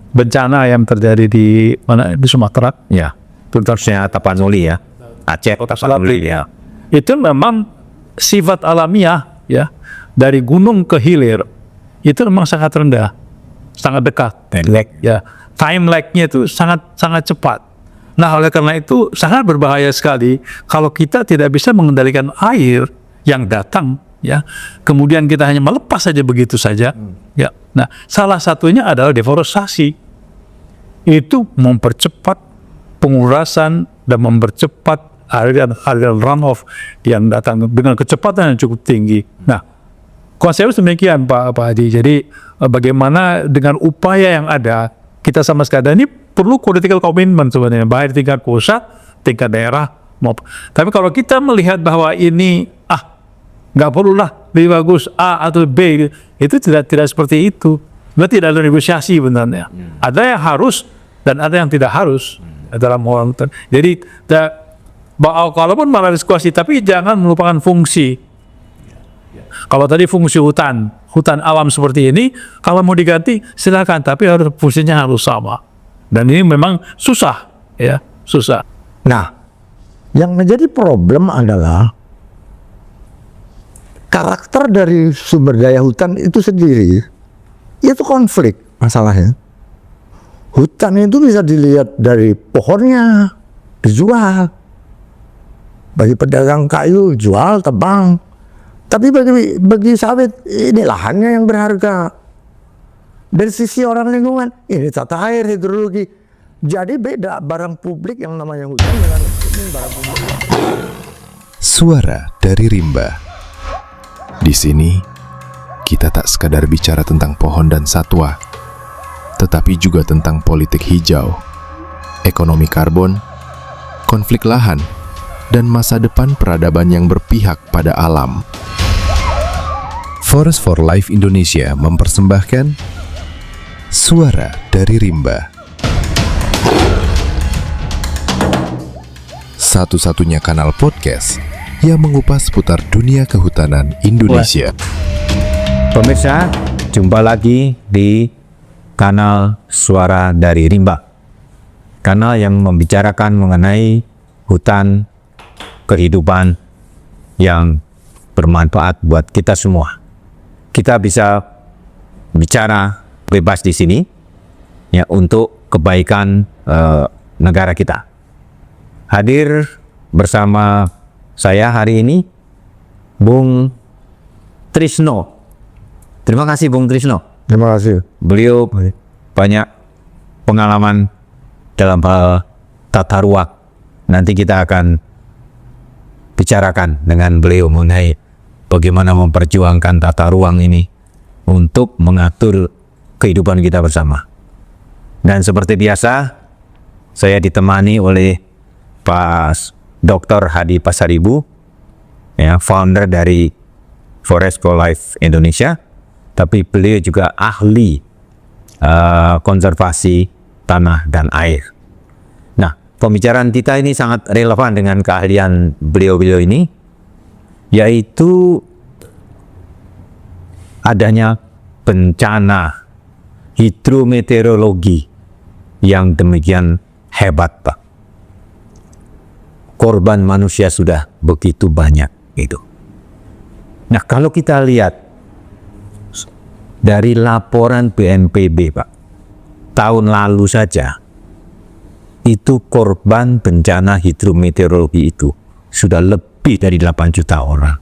bencana yang terjadi di Sumatera, Ya, terusnya Tapanuli ya, Aceh, Tapanuli ya. itu memang sifat alamiah ya, dari gunung ke hilir itu memang sangat rendah, sangat dekat. Lag. Ya, time lag-nya itu sangat cepat. Nah, oleh karena itu sangat berbahaya sekali kalau kita tidak bisa mengendalikan air yang datang, ya. Kemudian kita hanya melepas saja begitu saja, ya. Nah, salah satunya adalah deforestasi. Itu mempercepat pengurasan dan mempercepat aliran runoff yang datang dengan kecepatan yang cukup tinggi. Nah, konsepnya demikian Pak Hadi. Jadi bagaimana dengan upaya yang ada, kita sama sekali ini perlu political commitment sebenarnya, baik di tingkat pusat, tingkat daerah. Tapi kalau kita melihat bahwa ini nggak perlulah, lebih bagus A atau B, itu tidak seperti itu. Berarti tidak ada negosiasi benarnya. Ada yang harus dan ada yang tidak harus dalam hal hutan. Jadi kalaupun malah diskusi, tapi jangan melupakan fungsi. Kalau tadi fungsi hutan alam seperti ini, kalau mau diganti silakan, tapi harus fungsinya harus sama. Dan ini memang susah, ya, susah. Nah, yang menjadi problem adalah karakter dari sumber daya hutan itu sendiri, itu konflik masalahnya. Hutan itu bisa dilihat dari pohonnya, dijual. Bagi pedagang kayu, jual, tebang. Tapi bagi sawit, ini lahannya yang berharga. Dari sisi orang lingkungan, ini tata air, hidrologi. Jadi beda barang publik yang namanya hutan dengan barang publik. Suara dari Rimba. Di sini, kita tak sekadar bicara tentang pohon dan satwa, tetapi juga tentang politik hijau, ekonomi karbon, konflik lahan, dan masa depan peradaban yang berpihak pada alam. Forest for Life Indonesia mempersembahkan Suara dari Rimba. Satu-satunya kanal podcast yang mengupas seputar dunia kehutanan Indonesia. Pemirsa, jumpa lagi di kanal Suara dari Rimba. Kanal yang membicarakan mengenai hutan, kehidupan yang bermanfaat buat kita semua. Kita bisa bicara bebas di sini ya, untuk kebaikan negara kita. Hadir bersama saya hari ini Bung Trisno. Terima kasih Bung Trisno. Terima kasih. Beliau banyak pengalaman dalam hal tata ruang. Nanti kita akan bicarakan dengan beliau mengenai bagaimana memperjuangkan tata ruang ini untuk mengatur kehidupan kita bersama. Dan seperti biasa, saya ditemani oleh Pak Dr. Hadi Pasaribu, ya, founder dari Forest for Life Indonesia, tapi beliau juga ahli konservasi tanah dan air. Nah, pembicaraan kita ini sangat relevan dengan keahlian beliau-beliau ini, yaitu adanya bencana hidrometeorologi yang demikian hebat, Pak. Korban manusia sudah begitu banyak gitu. Nah, kalau kita lihat dari laporan BNPB, Pak, tahun lalu saja itu korban bencana hidrometeorologi itu sudah lebih dari 8 juta orang.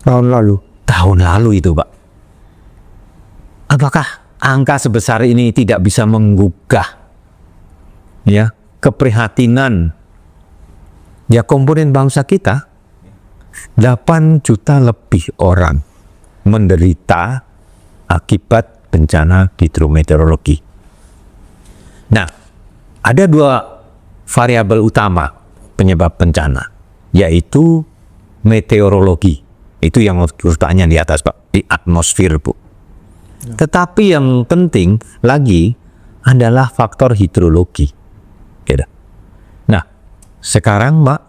Tahun lalu itu, Pak. Apakah angka sebesar ini tidak bisa menggugah ya keprihatinan ya komponen bangsa kita? 8 juta lebih orang menderita akibat bencana hidrometeorologi. Nah, ada 2 variabel utama penyebab bencana, yaitu meteorologi. Itu yang urutannya di atas, Pak, di atmosfer, Bu. Tetapi yang penting lagi adalah faktor hidrologi. Nah, sekarang, Pak,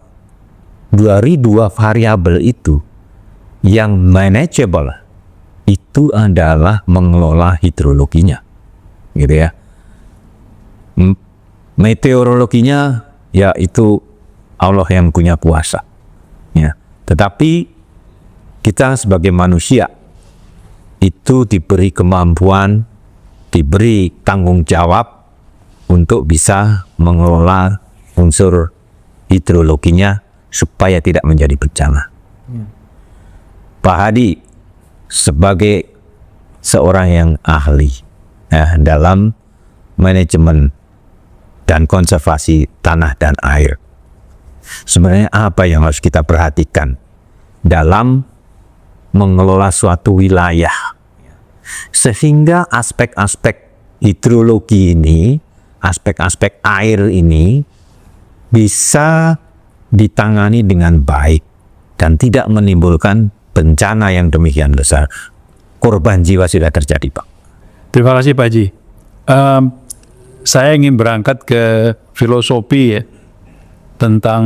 dari 2 variabel itu yang manageable itu adalah mengelola hidrologinya. gitu ya. Meteorologinya ya itu Allah yang punya kuasa. Ya. Tetapi kita sebagai manusia itu diberi kemampuan, diberi tanggung jawab untuk bisa mengelola unsur hidrologinya supaya tidak menjadi bencana. Pak Hadi sebagai seorang yang ahli dalam manajemen dan konservasi tanah dan air, sebenarnya apa yang harus kita perhatikan dalam mengelola suatu wilayah sehingga aspek-aspek hidrologi ini, aspek-aspek air ini bisa ditangani dengan baik dan tidak menimbulkan bencana yang demikian besar. Korban jiwa sudah terjadi, Pak. Terima kasih Pak Haji. Saya ingin berangkat ke filosofi ya, tentang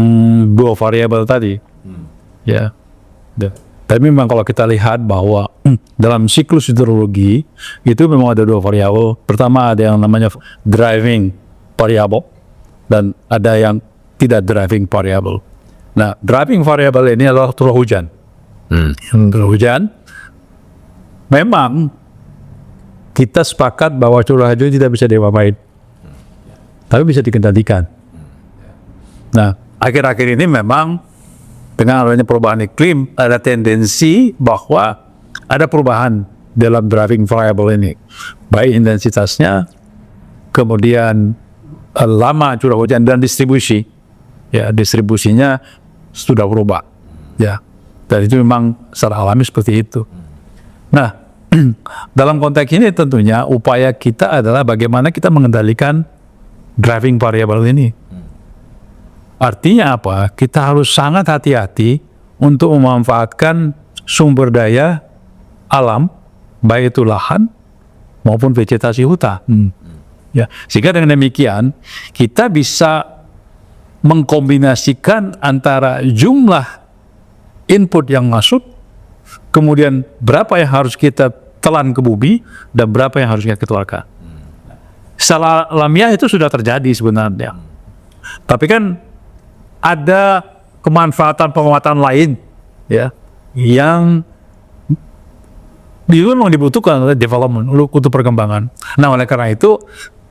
dua variabel tadi. Ya. Tapi memang kalau kita lihat bahwa dalam siklus hidrologi itu memang ada dua variabel. Pertama ada yang namanya driving variable dan ada yang tidak driving variable. Nah, driving variable ini adalah curah hujan. Curah hujan memang kita sepakat bahwa curah hujan tidak bisa diapa-apain, tapi bisa dikendalikan. Nah, akhir-akhir ini memang dengan adanya perubahan iklim ada tendensi bahwa ada perubahan dalam driving variable ini, baik intensitasnya, kemudian lama curah hujan dan distribusi. Ya, distribusinya sudah berubah. Ya, dan itu memang secara alami seperti itu. Nah, dalam konteks ini tentunya upaya kita adalah bagaimana kita mengendalikan driving variable ini. Artinya apa? Kita harus sangat hati-hati untuk memanfaatkan sumber daya alam, baik itu lahan maupun vegetasi hutan. Ya, sehingga dengan demikian kita bisa mengkombinasikan antara jumlah input yang masuk, kemudian berapa yang harus kita telan ke bumi dan berapa yang harus kita keluarkan. Secara alamiah itu sudah terjadi sebenarnya. Tapi kan ada kemanfaatan-penguatan lain ya yang memang dibutuhkan oleh development, untuk perkembangan. Nah, oleh karena itu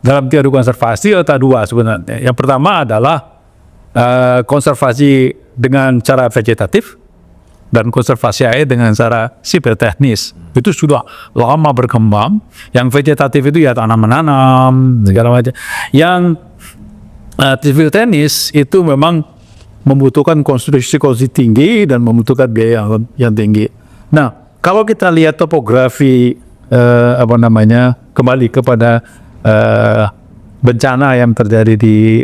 dalam teori konservasi ada dua sebenarnya. Yang pertama adalah konservasi dengan cara vegetatif dan konservasi air dengan cara sipil teknis. Itu sudah lama berkembang. Yang vegetatif itu ya tanam-menanam segala macam. Yang sipil teknis itu memang membutuhkan konstruksi tinggi dan membutuhkan biaya yang tinggi. Nah, kalau kita lihat topografi kembali kepada bencana yang terjadi di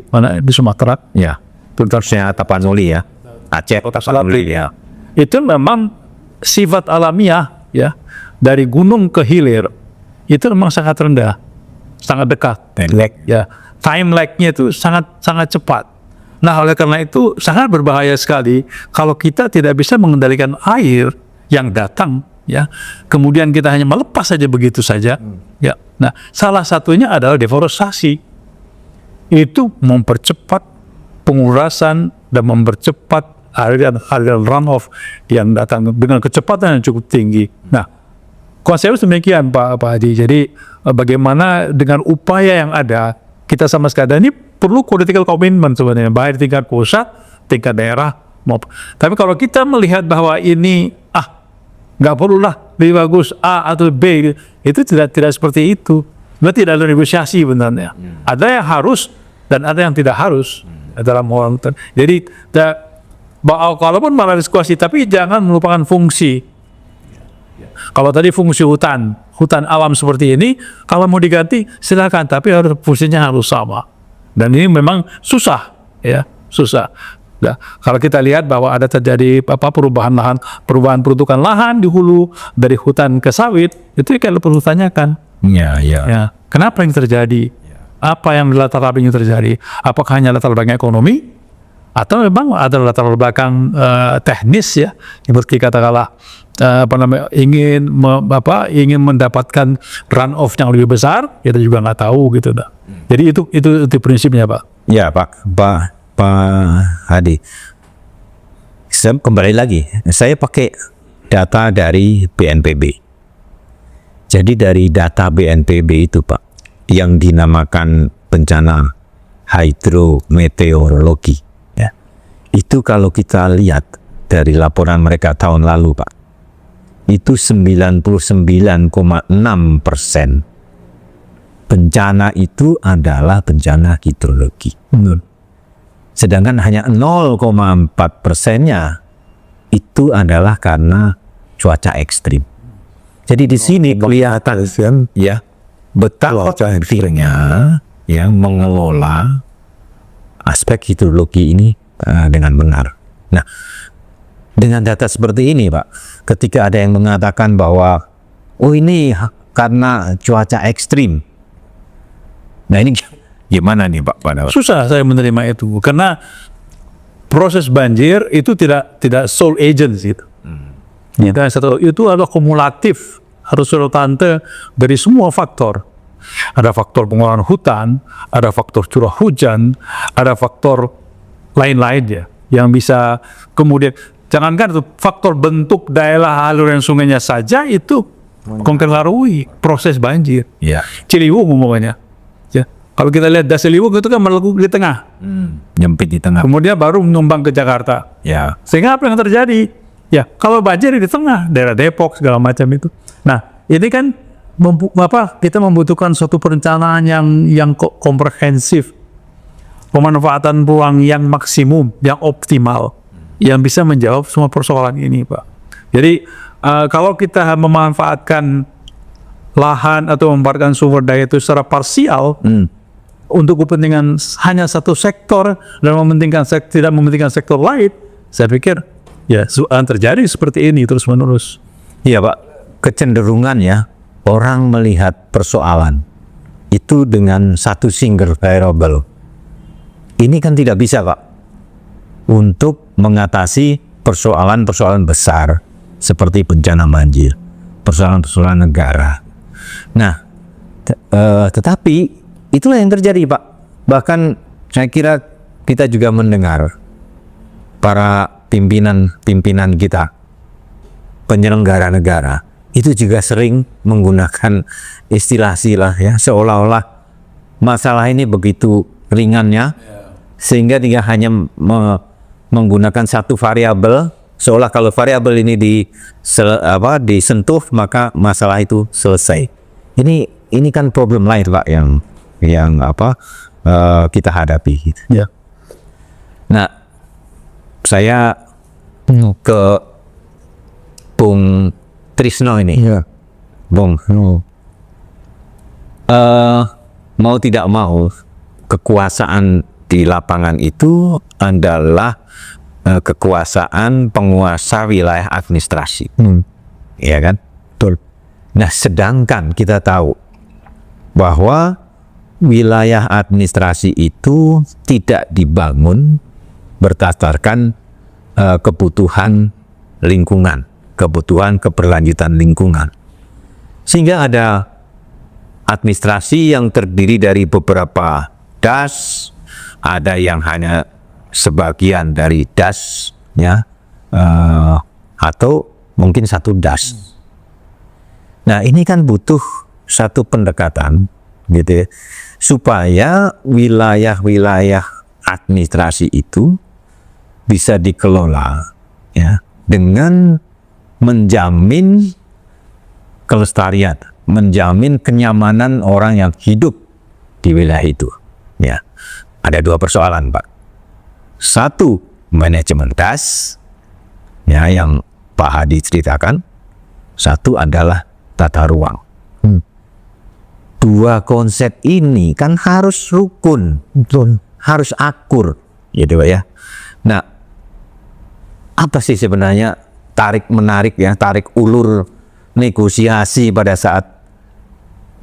Sumatera, Ya, terusnya Tapanuli ya, Aceh, Tapanuli ya. Itu memang sifat alamiah ya, dari gunung ke hilir itu memang sangat rendah, sangat dekat. Ya, time lag-nya itu sangat cepat. Nah, oleh karena itu sangat berbahaya sekali kalau kita tidak bisa mengendalikan air yang datang ya, kemudian kita hanya melepas saja begitu saja. Ya, nah salah satunya adalah deforestasi. Itu mempercepat pengurasan dan mempercepat aliran runoff yang datang dengan kecepatan yang cukup tinggi. Nah, konsepnya demikian Pak Hadi. Jadi bagaimana dengan upaya yang ada, kita sama sekali ini perlu political commitment sebenarnya, baik tingkat pusat, tingkat daerah. Tapi kalau kita melihat bahwa ini nggak perlulah, lebih bagus A atau B, itu tidak seperti itu. Berarti tidak ada negosiasi benarnya. Ada yang harus dan ada yang tidak harus dalam hal. Jadi kalaupun malah diskusi, tapi jangan melupakan fungsi. Kalau tadi fungsi hutan alam seperti ini, kalau mau diganti silakan, tapi fungsinya harus sama. Dan ini memang susah, ya susah. Nah, kalau kita lihat bahwa ada terjadi perubahan peruntukan lahan di hulu dari hutan ke sawit, itu kalau perlu tanyakan. Ya, kenapa yang terjadi? Apa yang latar belakangnya terjadi? Apakah hanya latar belakang ekonomi atau memang ada latar belakang teknis ya, seperti katakanlah ingin mendapatkan run off yang lebih besar, kita juga nggak tahu gitu dah. Jadi itu prinsipnya Pak. Ya Pak Hadi, saya kembali lagi, saya pakai data dari BNPB. Jadi dari data BNPB itu Pak, yang dinamakan bencana hidrometeorologi, ya, itu kalau kita lihat dari laporan mereka tahun lalu Pak, itu 99,6% bencana itu adalah bencana hidrologi. Sedangkan hanya 0,4%-nya itu adalah karena cuaca ekstrim. Jadi di sini kelihatan ya betapa pentingnya ya mengelola aspek hidrologi ini dengan benar. Nah, dengan data seperti ini Pak, ketika ada yang mengatakan bahwa ini karena cuaca ekstrim, nah ini gimana nih Pak Panawar? Susah saya menerima itu karena proses banjir itu tidak sole agent gitu. Itu adalah kumulatif, harus resultante dari semua faktor. Ada faktor pengolahan hutan, ada faktor curah hujan, ada faktor lain-lain ya yang bisa kemudian, jangankan itu faktor bentuk daerah aliran sungainya saja itu mempengaruhi proses banjir. Ya. Ciliwung umpamanya. Ya. Kalau kita lihat das Ciliwung itu kan melengkung di tengah. Nyempit di tengah. Kemudian baru menyumbang ke Jakarta. Ya. Sehingga apa yang terjadi? Ya, kalau banjir di tengah, daerah Depok segala macam itu. Nah, ini kan kita membutuhkan suatu perencanaan yang komprehensif, pemanfaatan ruang yang maksimum, yang optimal, yang bisa menjawab semua persoalan ini, Pak. Jadi kalau kita memanfaatkan lahan atau memanfaatkan sumber daya itu secara parsial untuk kepentingan hanya satu sektor dan tidak mementingkan sektor lain, saya pikir ya terjadi seperti ini terus menerus. Iya Pak, kecenderungan ya orang melihat persoalan itu dengan satu single variable. Ini kan tidak bisa Pak untuk mengatasi persoalan-persoalan besar seperti bencana banjir, persoalan-persoalan negara. Nah, tetapi itulah yang terjadi Pak. Bahkan saya kira kita juga mendengar para pimpinan kita, penyelenggara negara, itu juga sering menggunakan istilah-istilah ya, seolah-olah masalah ini begitu ringannya, sehingga dia hanya menggunakan satu variabel, seolah kalau variabel ini disentuh maka masalah itu selesai. Ini kan problem lain Pak yang kita hadapi. Ya. Nah, saya ke Bung Trisno ini. Ya. Bung, mau tidak mau kekuasaan di lapangan itu adalah kekuasaan penguasa wilayah administrasi. Iya kan? Betul. Nah, sedangkan kita tahu bahwa wilayah administrasi itu tidak dibangun berdasarkan kebutuhan lingkungan, kebutuhan keberlanjutan lingkungan. Sehingga ada administrasi yang terdiri dari beberapa das, ada yang hanya sebagian dari das, ya, atau mungkin satu das. Nah, ini kan butuh satu pendekatan, gitu ya, supaya wilayah-wilayah administrasi itu bisa dikelola ya dengan menjamin kelestarian, menjamin kenyamanan orang yang hidup di wilayah itu. Ya, ada dua persoalan Pak. Satu, manajemen das, ya yang Pak Hadi ceritakan. Satu adalah tata ruang. Dua konsep ini kan harus rukun, harus akur, gitu ya. Nah, apa sih sebenarnya tarik menarik ya, tarik ulur negosiasi pada saat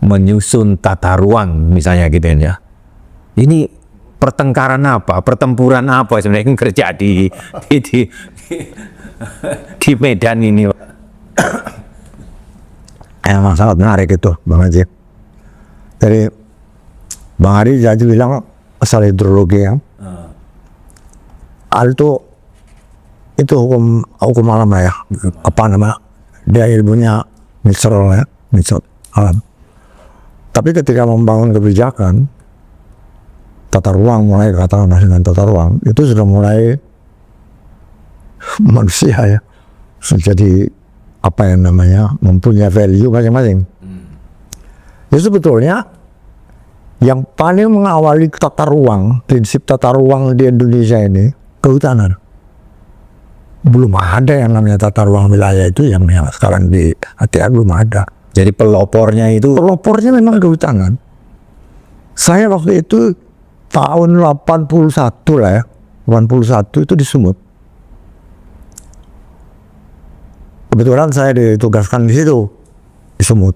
menyusun tata ruang misalnya gitu ya. Ini pertengkaran apa, pertempuran apa sebenarnya yang terjadi di Medan ini, Pak? Emang sangat menarik itu Bang Haji. Jadi Bang Haji jadi bilang asal hidrologi ya. Itu hukum alam lah ya. Apa nama? Dia ilmunya natural ya, natural alam. Tapi ketika membangun kebijakan tata ruang, mulai katakan dengan tata ruang itu sudah mulai manusia ya, jadi apa yang namanya mempunyai value masing-masing. Ya sebetulnya yang paling mengawali tata ruang, prinsip tata ruang di Indonesia ini kehutanan. Belum ada yang namanya tata ruang wilayah itu yang sekarang di ATR belum ada. Jadi pelopornya Memang kehutanan. Saya waktu itu tahun 81 lah ya, 81 itu di Sumut. Kebetulan saya ditugaskan di situ, di Sumut.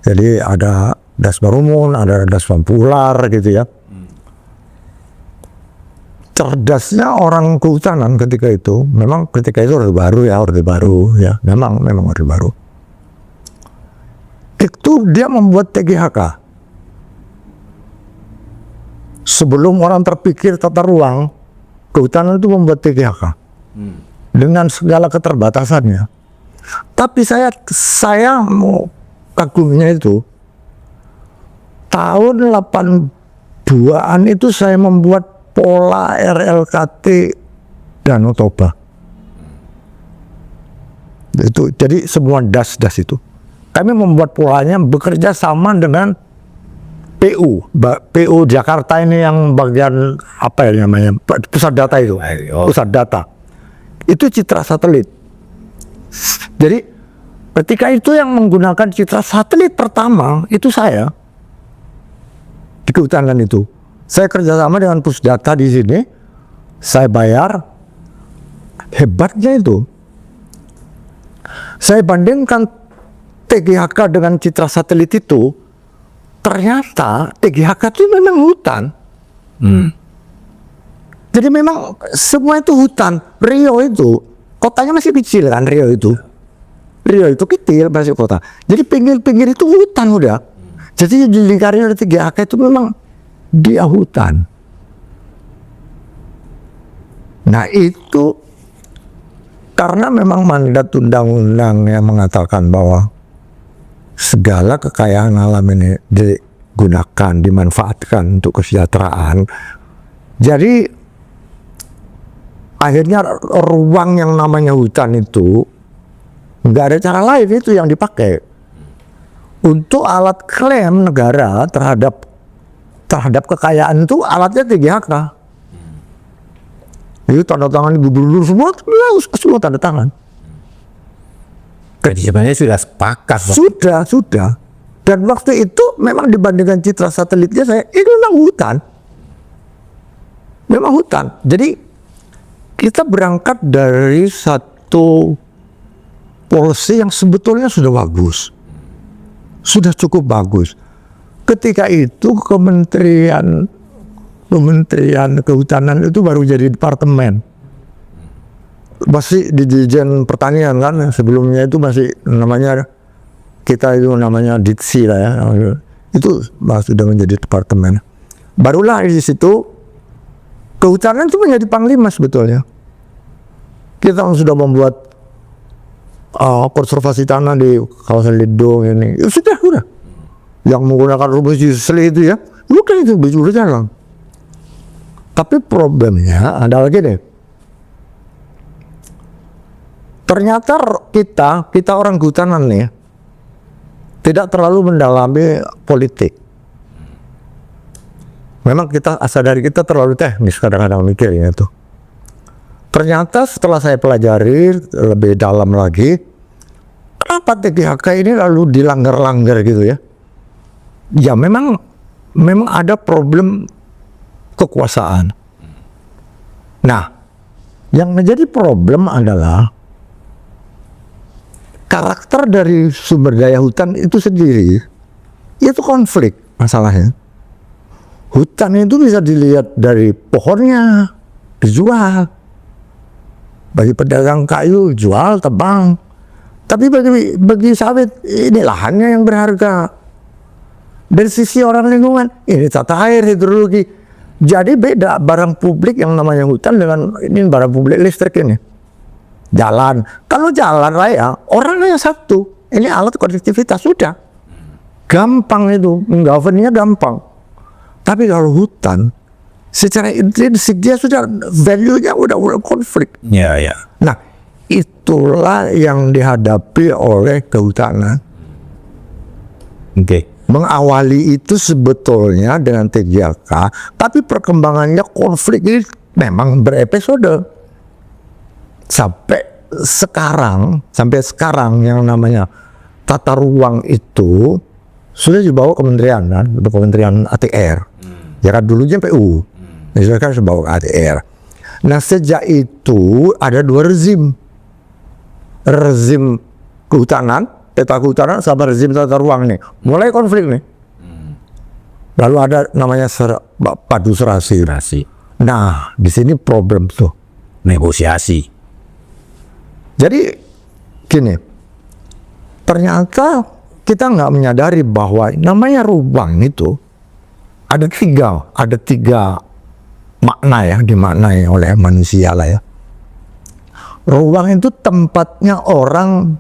Jadi ada Das Barumun, ada Das Pampular gitu ya. Cerdasnya orang kehutanan ketika itu, memang ketika itu Orde Baru ya, memang Orde Baru. Itu dia membuat TGHK. Sebelum orang terpikir tata ruang, kehutanan itu membuat TGHK. Dengan segala keterbatasannya. Tapi saya mau kagumnya itu, tahun 82-an itu saya membuat pola RLKT Danau Toba. Itu jadi semua das-das itu. Kami membuat polanya bekerja sama dengan PU Jakarta ini yang bagian apa ya namanya, pusat data itu, pusat data. Itu citra satelit. Jadi ketika itu yang menggunakan citra satelit pertama itu saya di kehutanan itu. Saya kerjasama dengan Pusdata di sini, saya bayar. Hebatnya itu, saya bandingkan TGHK dengan citra satelit itu, ternyata TGHK itu memang hutan. Jadi memang semua itu hutan. Riau itu kotanya masih kecil kan, Riau itu kecil masih kota. Jadi pinggir-pinggir itu hutan udah. Jadi dilingkari oleh TGHK itu memang dia hutan. Nah itu karena memang mandat undang-undang yang mengatakan bahwa segala kekayaan alam ini digunakan, dimanfaatkan untuk kesejahteraan. Jadi akhirnya ruang yang namanya hutan itu nggak ada cara lain, itu yang dipakai untuk alat klaim negara terhadap kekayaan itu. Alatnya TGHK. Itu tanda tangan gubernur semua tanda tangan. jadi sebenarnya sudah sepakat. Sudah. Dan waktu itu memang dibandingkan citra satelitnya ini memang hutan. Jadi kita berangkat dari satu policy yang sebetulnya sudah bagus, sudah cukup bagus. Ketika itu Kementerian Kehutanan itu baru jadi departemen, masih di Dirjen Pertanian kan. Sebelumnya itu masih namanya Ditsi lah ya. Itu sudah menjadi departemen. Barulah di situ kehutanan itu menjadi panglima sebetulnya. Kita sudah membuat konservasi tanah di kawasan Lidong ini. Ya, sudah. Yang menggunakan rumus Yusli itu ya, bukan itu sudah jalan. Tapi problemnya adalah gini. Ternyata kita orang kehutanan nih tidak terlalu mendalami politik. Memang kita sadari kita terlalu teknis kadang-kadang mikirnya itu. Ternyata setelah saya pelajari lebih dalam lagi, kenapa TGHK ini lalu dilanggar-langgar gitu ya? Ya memang ada problem kekuasaan. Nah, yang menjadi problem adalah karakter dari sumber daya hutan itu sendiri. Itu konflik masalahnya. Hutan itu bisa dilihat dari pohonnya, dijual. Bagi pedagang kayu, jual, tebang. Tapi bagi sawit ini lahannya yang berharga. Dari sisi orang lingkungan, ini tata air, hidrologi. Jadi beda barang publik yang namanya hutan dengan ini barang publik listrik ini. Jalan. Kalau jalan raya, orangnya satu. Ini alat konektivitas, sudah. Gampang itu, menggovernnya gampang. Tapi kalau hutan, secara intrinsik dia sudah value-nya udah konflik. Ya, ya. Nah, itulah yang dihadapi oleh kehutanan. Oke. Mengawali itu sebetulnya dengan TJK, tapi perkembangannya konflik ini memang berepisode. Sampai sekarang yang namanya tata ruang itu sudah dibawa kementerian kan, kementerian ATR. Ya kan dulunya PU, sekarang sudah bawa ke ATR. Nah sejak itu ada dua rezim kehutanan, peta kehutanan sama rezim tata ruang nih, mulai konflik nih. Lalu ada namanya padu serasi. Nah di sini problem tuh Negosiasi. Jadi gini, ternyata kita nggak menyadari bahwa namanya ruang itu ada tiga makna ya, dimaknai oleh manusia lah ya. Ruang itu tempatnya orang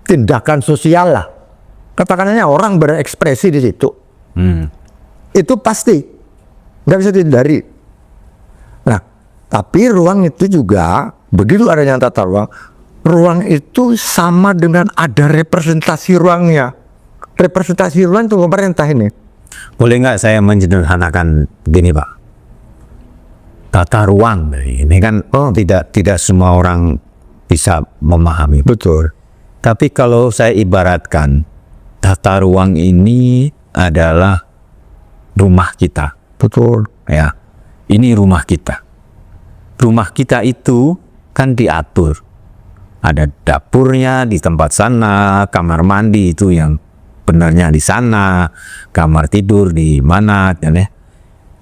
tindakan sosial lah. Katakannya orang berekspresi di situ. Itu pasti nggak bisa dihindari. Nah, tapi ruang itu juga begitu adanya tata ruang, ruang itu sama dengan ada representasi ruangnya. Representasi ruang itu pemerintah ini. Boleh nggak saya menyederhanakan gini Pak? Tata ruang ini kan tidak semua orang bisa memahami. Betul. Tapi kalau saya ibaratkan tata ruang ini adalah rumah kita. Betul. Ya, ini rumah kita. Rumah kita itu kan diatur. Ada dapurnya di tempat sana, kamar mandi itu yang benarnya di sana, kamar tidur di mana, kan ya.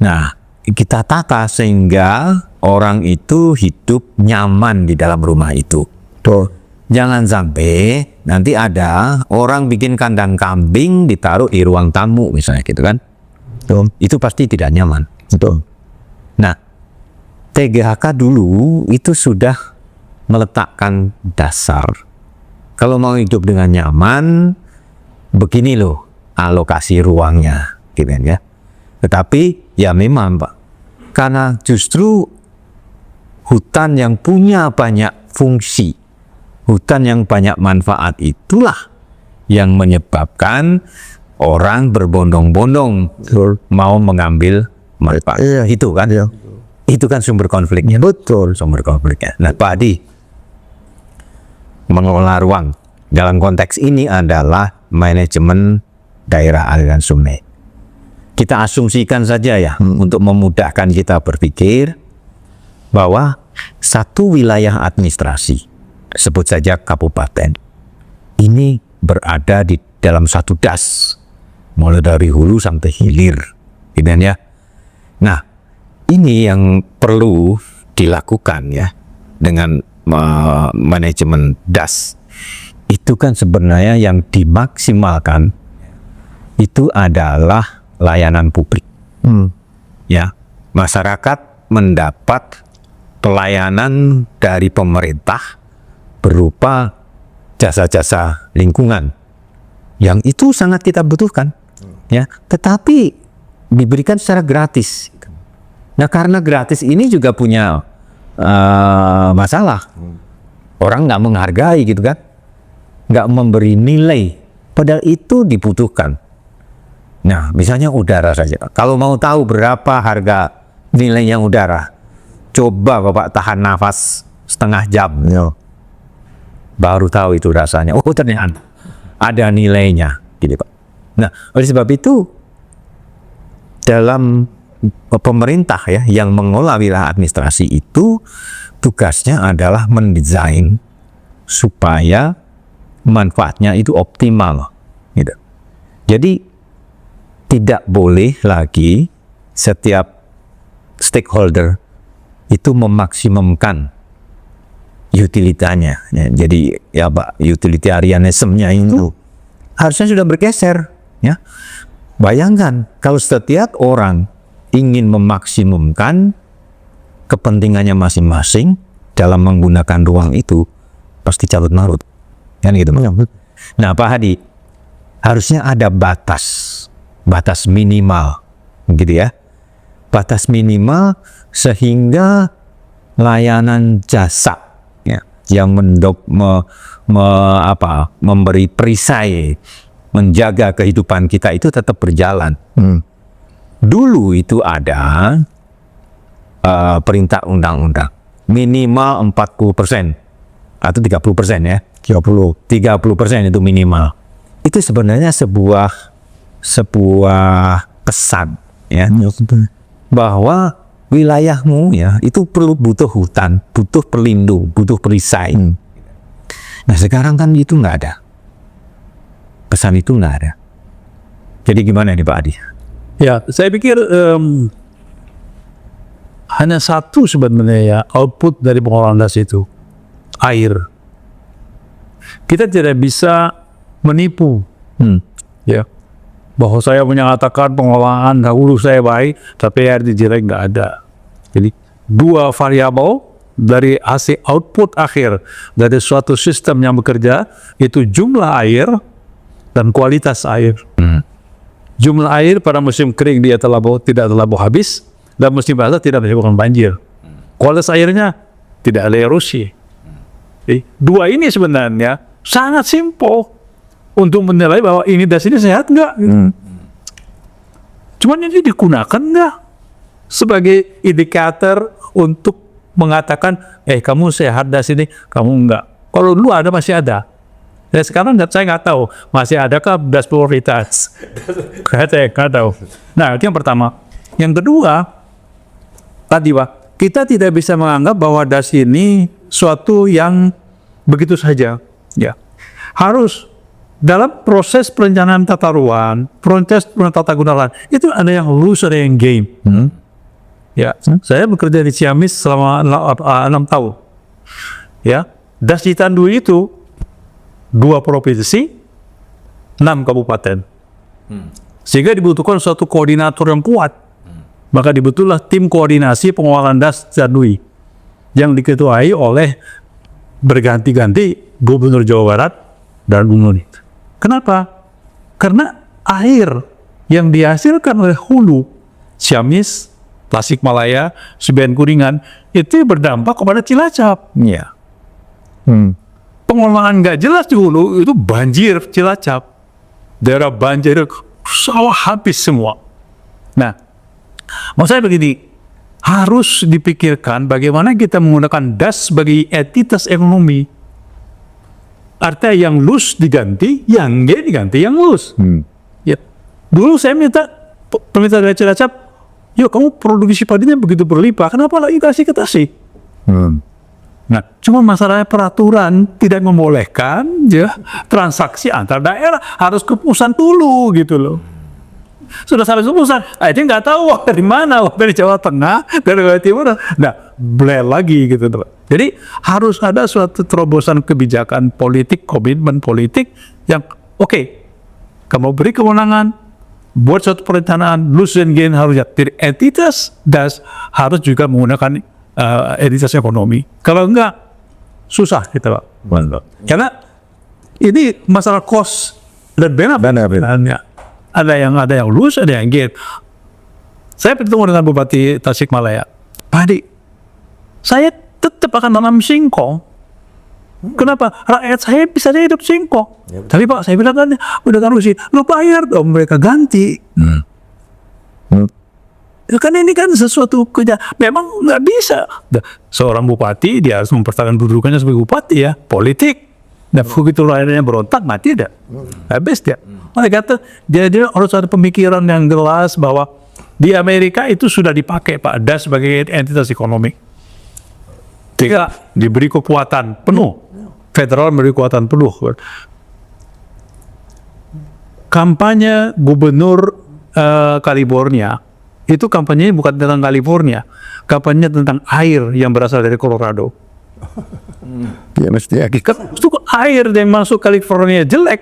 Nah, kita tata sehingga orang itu hidup nyaman di dalam rumah itu. Betul. Jangan sampai nanti ada orang bikin kandang kambing ditaruh di ruang tamu misalnya gitu kan. Betul. Itu pasti tidak nyaman. Betul. Nah, TGHK dulu itu sudah meletakkan dasar. Kalau mau hidup dengan nyaman, begini loh alokasi ruangnya, gitu kan ya. Tetapi ya memang Pak, karena justru hutan yang punya banyak fungsi, hutan yang banyak manfaat itulah yang menyebabkan orang berbondong-bondong mau mengambil manfaat. Iya. Itu kan, Iya. itu kan sumber konfliknya. Betul. Sumber konfliknya. Nah Pak Adi, mengelola ruang dalam konteks ini adalah manajemen daerah aliran sungai. Kita asumsikan saja ya, untuk memudahkan kita berpikir bahwa satu wilayah administrasi, sebut saja kabupaten, ini berada di dalam satu das, mulai dari hulu sampai hilir, gitu ya. Nah, ini yang perlu dilakukan ya dengan manajemen das. Itu kan sebenarnya yang dimaksimalkan itu adalah layanan publik. Ya, masyarakat mendapat pelayanan dari pemerintah berupa jasa-jasa lingkungan yang itu sangat kita butuhkan, ya. Tetapi diberikan secara gratis. Nah, karena gratis ini juga punya masalah. Orang nggak menghargai gitu kan, nggak memberi nilai, padahal itu dibutuhkan. Nah, misalnya udara saja. Kalau mau tahu berapa harga nilainya udara, coba Bapak tahan nafas setengah jam, baru tahu itu rasanya. Oh, ternyata ada nilainya, gitu Pak. Nah, oleh sebab itu dalam pemerintah ya yang mengelola wilayah administrasi itu tugasnya adalah mendesain supaya manfaatnya itu optimal, gitu. Jadi tidak boleh lagi setiap stakeholder itu memaksimumkan utilitanya. Ya, jadi ya Pak, utilitarianismnya itu harusnya sudah bergeser. Ya, bayangkan kalau setiap orang ingin memaksimumkan kepentingannya masing-masing dalam menggunakan ruang itu, pasti carut marut. Kan gitu. Nah, Pak Hadi, harusnya ada batas minimal, gitu ya. Batas minimal sehingga layanan jasa ya, yang memberi perisai, menjaga kehidupan kita itu tetap berjalan. Dulu itu ada perintah undang-undang minimal 40% atau 30% ya. 30% itu minimal. Itu sebenarnya sebuah pesan ya, bahwa wilayahmu ya itu butuh hutan, butuh pelindung, butuh perisai. Nah sekarang kan itu nggak ada, pesan itu nggak ada. Jadi gimana nih Pak Adi? Ya, saya pikir hanya satu sebenarnya ya output dari pengolahan das itu, air. Kita tidak bisa menipu, ya, bahwa saya menyatakan pengolahan dahulu saya baik, tapi air di jelek nggak ada. Jadi dua variabel dari hasil output akhir dari suatu sistem yang bekerja itu jumlah air dan kualitas air. Jumlah air pada musim kering dia tidak terlalu habis, dan musim basah tidak menyebabkan banjir. Kualitas airnya tidak ada erosi. Dua ini sebenarnya sangat simpel untuk menilai bahwa ini das ini sehat nggak. Cuman ini digunakan nggak sebagai indikator untuk mengatakan, kamu sehat das ini, kamu nggak. Kalau dulu ada masih ada. Ya, sekarang saya nggak tahu masih adakah das prioritas. Saya nggak tahu. Nah itu yang pertama. Yang kedua, tadi Pak, kita tidak bisa menganggap bahwa das ini suatu yang begitu saja. Ya, harus dalam proses perencanaan tata ruang, proses tata guna lahan itu ada yang lose, ada yang gain. Ya, saya bekerja di Ciamis selama 6 tahun. Ya, das di Tandu itu 2 provinsi, 6 kabupaten. Sehingga dibutuhkan suatu koordinator yang kuat. Maka dibutuhlah tim koordinasi pengolahan das Tandui yang diketuai oleh berganti-ganti Gubernur Jawa Barat dan Gubernur. Kenapa? Karena air yang dihasilkan oleh hulu Ciamis, Tasikmalaya, Seben Kuningan itu berdampak kepada Cilacap. Ya. Pengolahan nggak jelas di hulu itu banjir Cilacap. Daerah banjir, sawah habis semua. Nah, mau saya begini, harus dipikirkan bagaimana kita menggunakan das sebagai entitas ekonomi. Artinya yang loose diganti, yang gain diganti yang loose. Ya. Dulu saya minta dari Cilacap, yuk kamu produksi padinya begitu berlimpah, kenapa lagi kasih ke Tasik? Nah, cuma masalahnya peraturan tidak membolehkan ya transaksi antar daerah, harus ke pusat dulu gitu loh. Sudah sampai pusat, dia nggak tahu dari mana, dari Jawa Tengah, dari Jawa Timur, nah blend lagi gitu. Jadi harus ada suatu terobosan kebijakan politik, komitmen politik yang oke, kamu beri kewenangan, buat suatu perencanaan, loose and gain harus jadi entitas das harus juga menggunakan entitas ekonomi. Kalau enggak, susah kita Pak. Karena ini masalah cost dan benefit. Ada yang loose, ada yang gain. Saya bertemu dengan Bupati Tasikmalaya. Pak Adi, saya tetap akan tanam singkong. Kenapa? Rakyat saya bisa hidup singkong. Tapi Pak, saya bilang kan, udah taruh sih, lu bayar dong, mereka ganti. Kan ini kan sesuatu memang nggak bisa. Seorang bupati dia harus mempertahankan kedudukannya sebagai bupati ya, politik. Dan begitu rakyatnya berontak mati dia, habis dia. Mereka kata dia harus ada pemikiran yang jelas bahwa di Amerika itu sudah dipakai Pak das sebagai entitas ekonomi. Tiga, diberi kekuatan penuh, federal memberi kekuatan penuh. Kampanye Gubernur California itu kampanyenya bukan tentang California, kampanye tentang air yang berasal dari Colorado. Dia mesti ya. Kan itu air yang masuk California jelek,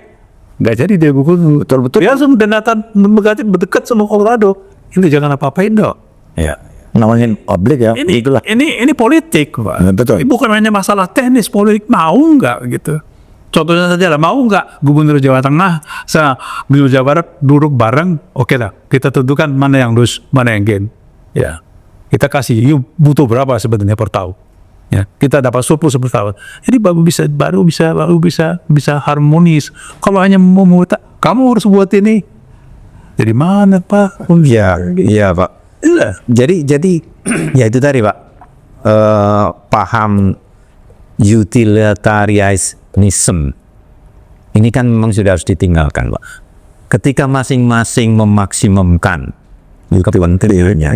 nggak jadi dia gubernur. Betul-betul. Dia langsung daratan berdekat sama Colorado. Ini jangan apa-apain dong. Ya. Namanya publik ya. Ini politik, Pak. Betul. Ini bukan hanya masalah teknis, politik mau nggak gitu. Contohnya saja lah, mau nggak Gubernur Jawa Tengah sama Gubernur Jawa Barat duduk bareng, oke lah, kita tentukan mana yang lose, mana yang gain. Ya, kita kasih, yuk butuh berapa sebenarnya per tahun. Ya, kita dapat surplus per tahun. Jadi baru bisa harmonis. Kalau hanya mau kamu harus buat ini. Jadi mana Pak? Iya Pak. Jadi ya itu tadi Pak, paham utilitarianism ini kan memang sudah harus ditinggalkan Pak. Ketika masing-masing memaksimumkan utility-nya,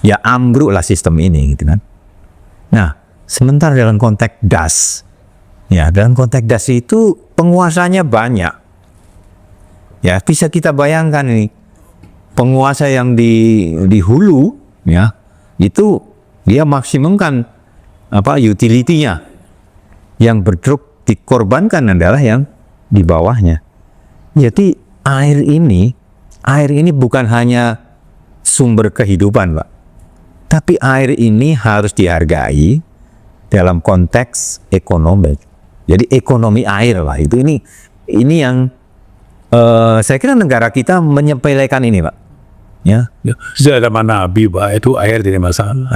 ya ambruklah sistem ini gitu kan. Nah, sementara dalam konteks DAS, ya dalam konteks DAS itu penguasanya banyak. Ya bisa kita bayangkan ini. Penguasa yang di hulu ya itu dia maksimumkan utility-nya, yang bertruk dikorbankan adalah yang di bawahnya. Jadi air ini bukan hanya sumber kehidupan Pak, tapi air ini harus dihargai dalam konteks ekonomi. Jadi ekonomi air Pak, itu ini yang saya kira negara kita menyepelekan ini Pak. Ya, zaman Nabi Pak, itu air tidak masalah.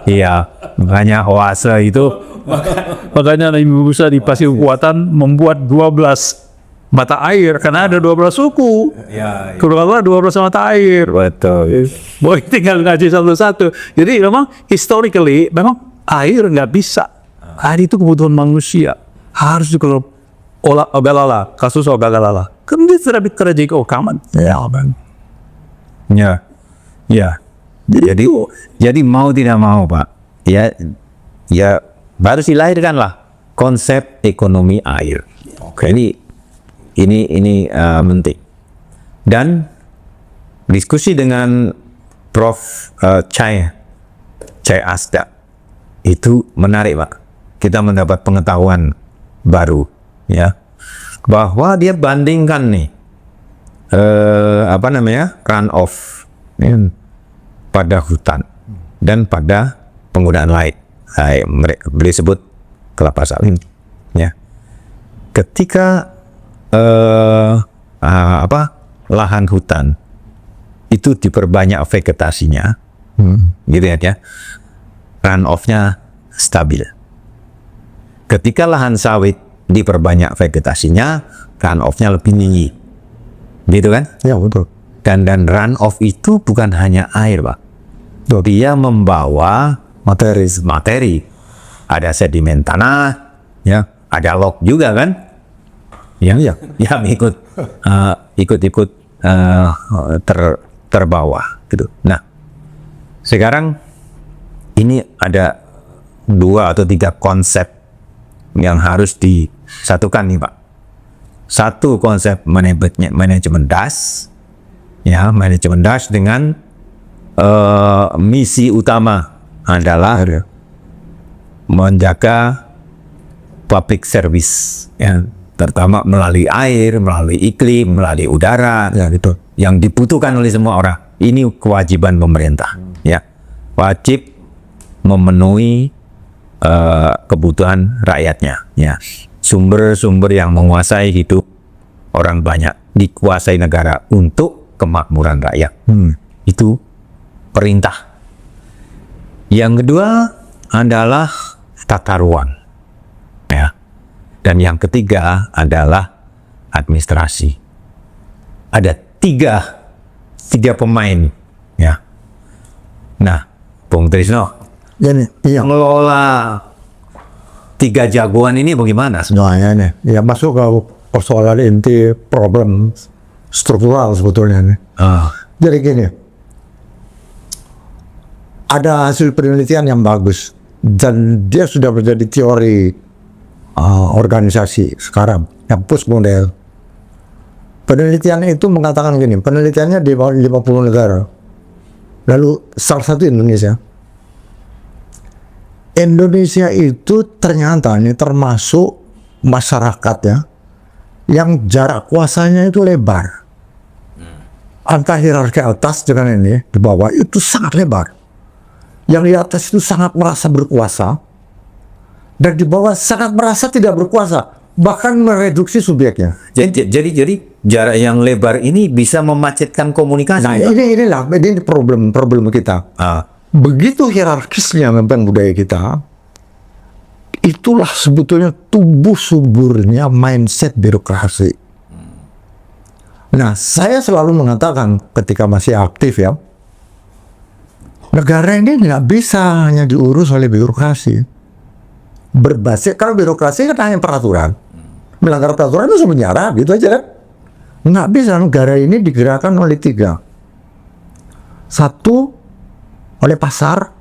Iya, makanya oase itu Makanya Nabi Musa dikasih kekuatan membuat 12 mata air, karena ada 12 suku. Kedua 12 mata air. betul. Boleh tinggal ngaji satu-satu. Jadi memang historically memang air nggak bisa. Air itu kebutuhan manusia. Harus kalau ogalala, kasus ogalala. Kan dia sudah terjadi kaman. Ya. Jadi mau tidak mau Pak, ya baru dilahirkanlah konsep ekonomi air. Oke, ini penting. Dan diskusi dengan Prof. Chai Asda itu menarik Pak. Kita mendapat pengetahuan baru ya, bahwa dia bandingkan nih runoff pada hutan dan pada penggunaan lain. Beliau sebut kelapa sawit ya. Ketika lahan hutan itu diperbanyak vegetasinya, gitu ya, runoff-nya stabil. Ketika lahan sawit diperbanyak vegetasinya, runoff-nya lebih tinggi, gitu kan? Ya betul. Dan runoff itu bukan hanya air Pak, dia membawa materi. Ada sedimen tanah, ya, ada log juga kan, yang ikut terbawa, gitu. Nah, sekarang ini ada 2 atau 3 konsep yang harus disatukan nih Pak. Satu konsep manajemen DAS, ya, manajemen DAS dengan misi utama adalah menjaga public service, ya, terutama melalui air, melalui iklim, melalui udara, Ya betul. yang dibutuhkan oleh semua orang. Ini kewajiban pemerintah, ya, wajib memenuhi kebutuhan rakyatnya, ya. Sumber-sumber yang menguasai hidup orang banyak dikuasai negara untuk kemakmuran rakyat. Itu perintah. Yang kedua adalah tata ruang, ya. Dan yang ketiga adalah administrasi. Ada tiga pemain, ya. Nah, Bung Trisno, Jadi, iya. mengelola 3 jagoan ini bagaimana? Nah, ini ya masuk ke persoalan inti problem struktural sebetulnya nih. Jadi gini, ada hasil penelitian yang bagus dan dia sudah menjadi teori organisasi sekarang yang post model. Penelitian itu mengatakan gini, penelitiannya di 50 negara, lalu salah satu Indonesia. Indonesia itu ternyata ini termasuk masyarakat ya yang jarak kuasanya itu lebar. Antara hierarki atas dengan ini di bawah itu sangat lebar. Yang di atas itu sangat merasa berkuasa, dan di bawah sangat merasa tidak berkuasa, bahkan mereduksi subjeknya. Jadi jarak yang lebar ini bisa memacetkan komunikasi. Nah, Pak? ini problem kita. Begitu hierarkisnya memang budaya kita, itulah sebetulnya tumbuh suburnya mindset birokrasi. Nah, saya selalu mengatakan ketika masih aktif ya, negara ini nggak bisa hanya diurus oleh birokrasi. Berbasis, kalau birokrasi kan hanya peraturan. Melanggar peraturan itu penjara, gitu aja kan. Nggak bisa, negara ini digerakkan oleh 3. 1, oleh pasar.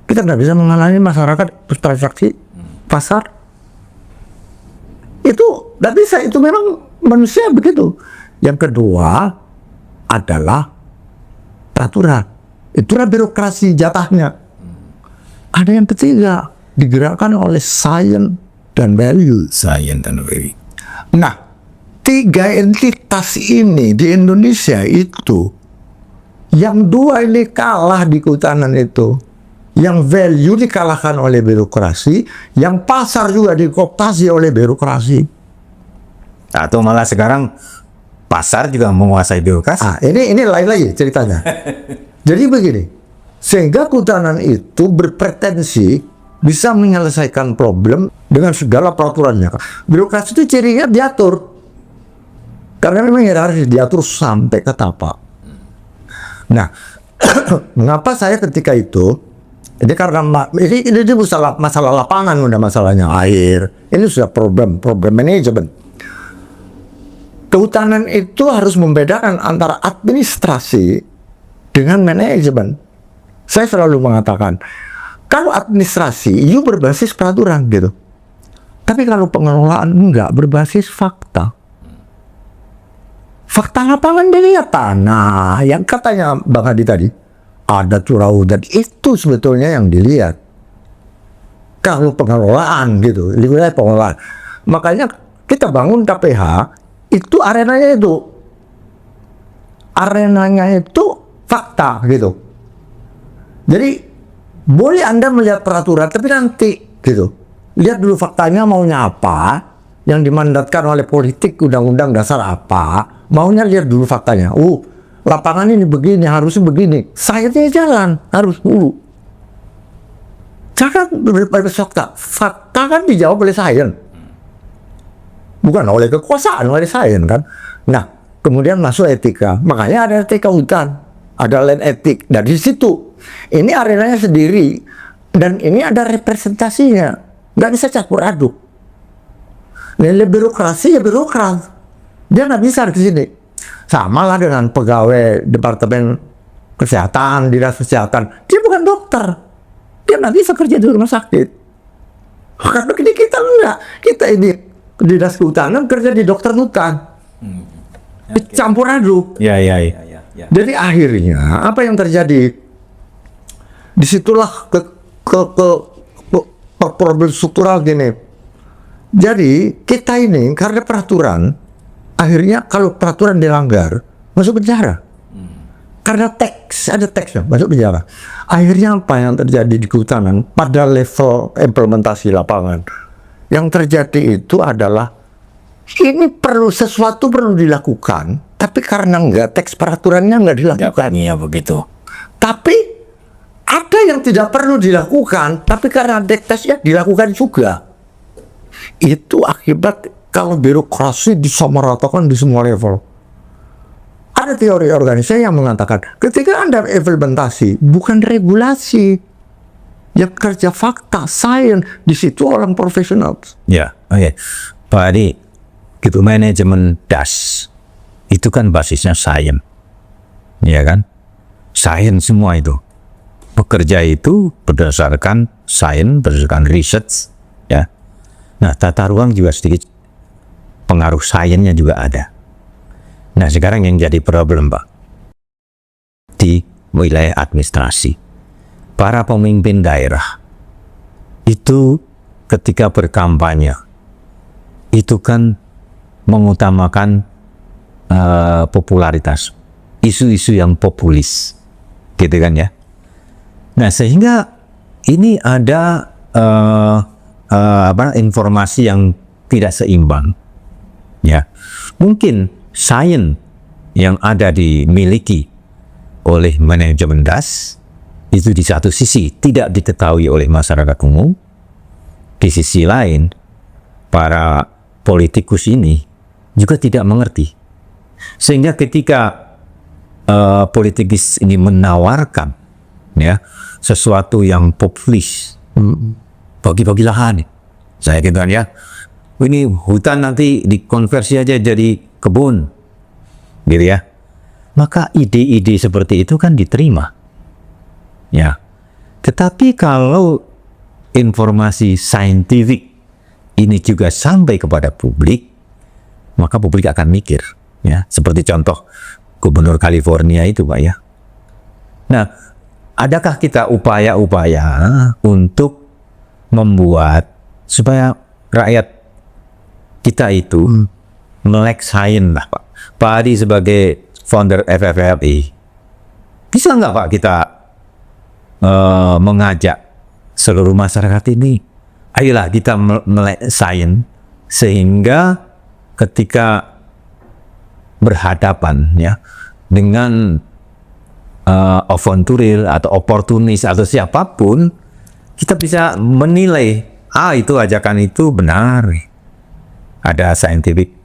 Kita nggak bisa menghalangi masyarakat bertransaksi pasar. Itu nggak bisa, itu memang manusia begitu. Yang kedua adalah peraturan. Itulah birokrasi jatahnya. Ada yang ketiga, digerakkan oleh science dan value. Nah, 3 entitas ini di Indonesia itu, yang 2 ini kalah di kehutanan itu. Yang value dikalahkan oleh birokrasi, yang pasar juga dikooptasi oleh birokrasi. Atau malah sekarang pasar juga menguasai birokrasi. Ini lain lagi ceritanya. Jadi begini, sehingga kehutanan itu berpretensi bisa menyelesaikan problem dengan segala peraturannya. Birokrasi itu cirinya diatur, karena memang harus diatur sampai ke tapak. Nah, mengapa saya ketika itu, ini karena ini masalah lapangan, udah masalahnya air, ini sudah problem manajemen. Kehutanan itu harus membedakan antara administrasi dengan manajemen. Saya selalu mengatakan, kalau administrasi itu berbasis peraturan gitu, tapi kalau pengelolaan enggak, berbasis fakta. Fakta lapangan dilihat tanah, yang katanya Bang Hadi tadi, ada curah hujan, itu sebetulnya yang dilihat. Kalau pengelolaan gitu, di wilayah pengelolaan. Makanya kita bangun KPH, itu arenanya itu fakta gitu. Jadi boleh Anda melihat peraturan, tapi nanti gitu, lihat dulu faktanya maunya apa, yang dimandatkan oleh politik undang-undang dasar apa, maunya lihat dulu faktanya. Lapangan ini begini, harusnya begini, sainsnya jalan, harus dulu. Jangan berbasis fakta. Fakta kan dijawab oleh sains, bukan oleh kekuasaan, oleh sains kan. Nah, kemudian masuk etika. Makanya ada etika hutan, ada land etik. Nah, di situ ini arenanya sendiri, dan ini ada representasinya. Nggak bisa campur aduk. Nilai birokrasi ya birokrat, dia nggak bisa di sini. Sama lah dengan pegawai departemen kesehatan, dinas kesehatan. Dia bukan dokter, dia nggak bisa kerja di rumah sakit. Karena ini kita enggak, kita ini dinas kehutanan kerja di dokter hutan. Campur aduk. Ya. Jadi akhirnya apa yang terjadi? Disitulah problem struktural gini. Jadi kita ini karena peraturan, akhirnya kalau peraturan dilanggar masuk penjara. Karena ada teksnya masuk penjara. Akhirnya apa yang terjadi di kehutanan pada level implementasi lapangan? Yang terjadi itu adalah ini sesuatu perlu dilakukan, tapi karena enggak teks peraturannya enggak dilakukan. Iya begitu. Tapi ada yang tidak perlu dilakukan, tapi karena teksnya dilakukan juga. Itu akibat kalau birokrasi disamaratakan di semua level. Ada teori organisasi yang mengatakan ketika Anda implementasi bukan regulasi, yang kerja fakta, sains, di situ orang profesional. Ya, oke. Pak Adi, gitu manajemen das itu kan basisnya sains, ya kan? Sains semua itu. Bekerja itu berdasarkan sains, berdasarkan research, ya. Nah, tata ruang juga sedikit pengaruh sainsnya juga ada. Nah, sekarang yang jadi problem, Pak, di wilayah administrasi, para pemimpin daerah itu ketika berkampanye itu kan mengutamakan popularitas, isu-isu yang populis, gitu kan ya. Nah, sehingga ini ada informasi yang tidak seimbang, ya. Mungkin sains yang ada dimiliki oleh manajemen DAS itu di satu sisi tidak diketahui oleh masyarakat umum, di sisi lain para politikus ini juga tidak mengerti. Sehingga ketika politikus ini menawarkan ya sesuatu yang populis, bagi-bagi lahan, saya gitu kan ya, ini hutan nanti dikonversi aja jadi kebun, gitu ya. Maka ide-ide seperti itu kan diterima, ya. Tetapi kalau informasi saintifik ini juga sampai kepada publik, maka publik akan mikir, ya. Seperti contoh Gubernur California itu, Pak, ya. Nah, adakah kita upaya-upaya untuk membuat supaya rakyat kita itu melek sains lah, Pak. Pak Adi sebagai founder FFLI, bisa nggak Pak kita mengajak seluruh masyarakat ini, ayolah kita melek sains sehingga ketika berhadapan ya dengan avanturil atau oportunis atau siapapun, kita bisa menilai, itu ajakan itu benar, ada scientific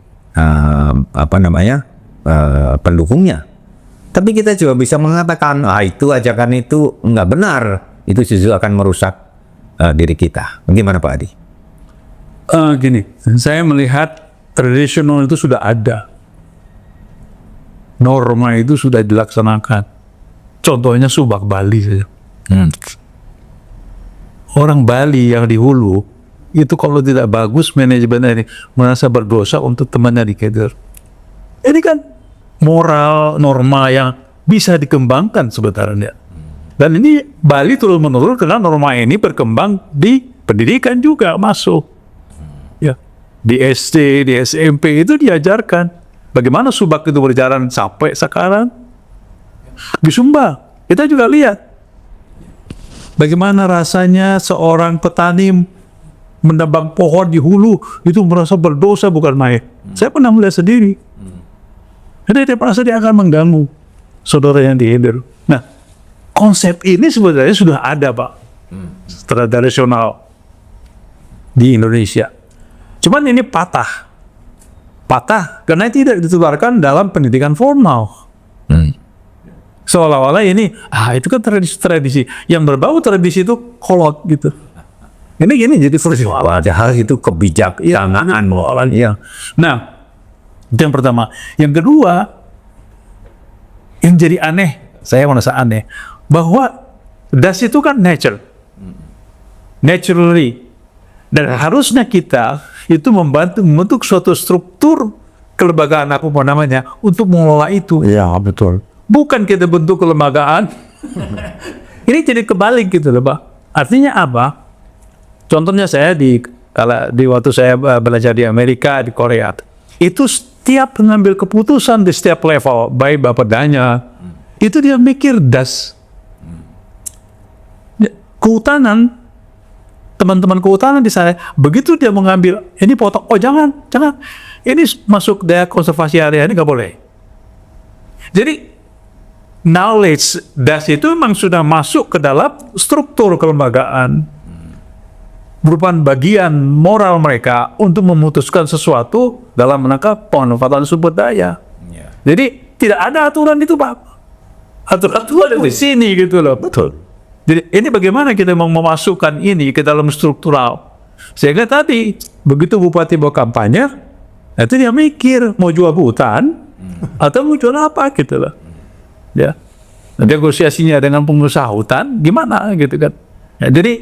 pendukungnya. Tapi kita juga bisa mengatakan, itu ajakan itu nggak benar, itu justru akan merusak diri kita. Bagaimana Pak Adi? Gini, saya melihat tradisional itu sudah ada, norma itu sudah dilaksanakan. Contohnya Subak Bali saja. Orang Bali yang di hulu itu kalau tidak bagus manajemen ini merasa berdosa untuk temannya di Keder. Ini kan moral norma yang bisa dikembangkan sebenarnya. Dan ini Bali turun menurun karena norma ini berkembang di pendidikan juga masuk. Ya, di SD, di SMP itu diajarkan bagaimana Subak itu berjalan sampai sekarang. Di Sumba kita juga lihat bagaimana rasanya seorang petani menebang pohon di hulu itu merasa berdosa bukan main. Saya pernah melihat sendiri. Jadi dia merasa dia akan mengganggu saudara yang di hilir. Nah, konsep ini sebenarnya sudah ada, Pak, tradisional di Indonesia. Cuman ini patah karena tidak ditularkan dalam pendidikan formal. Seolah-olah ini, itu kan tradisi. Yang berbau tradisi itu kolot gitu. Ini gini jadi virtual. Padahal itu kebijaksanaan. Iya. Nah, itu yang pertama. Yang kedua, yang jadi aneh, saya merasa aneh, bahwa DAS itu kan naturally. Dan harusnya kita itu membentuk suatu struktur kelembagaan apapun namanya untuk mengelola itu. Iya, betul. Bukan kita bentuk kelembagaan. Ini jadi kebalik gitu loh, Pak. Artinya apa? Contohnya saya di waktu saya belajar di Amerika, di Korea, itu setiap mengambil keputusan di setiap level, baik Bapedanya, itu dia mikir DAS. Kehutanan, teman-teman kehutanan di sana, begitu dia mengambil, ini potong, jangan, ini masuk daerah konservasi area, ini nggak boleh. Jadi, knowledge DAS itu memang sudah masuk ke dalam struktur kelembagaan, merupakan bagian moral mereka untuk memutuskan sesuatu dalam menangkap pemanfaatan sumber daya. Jadi tidak ada aturan itu, Pak. Aturan di sini gitu loh. Betul. Jadi ini bagaimana kita mau memasukkan ini ke dalam struktural. Sehingga tadi begitu bupati mau kampanye, itu dia mikir mau jual hutan atau mau jual apa gitu loh. Ya, negosiasinya dengan pengusaha hutan gimana gitu kan. Ya, jadi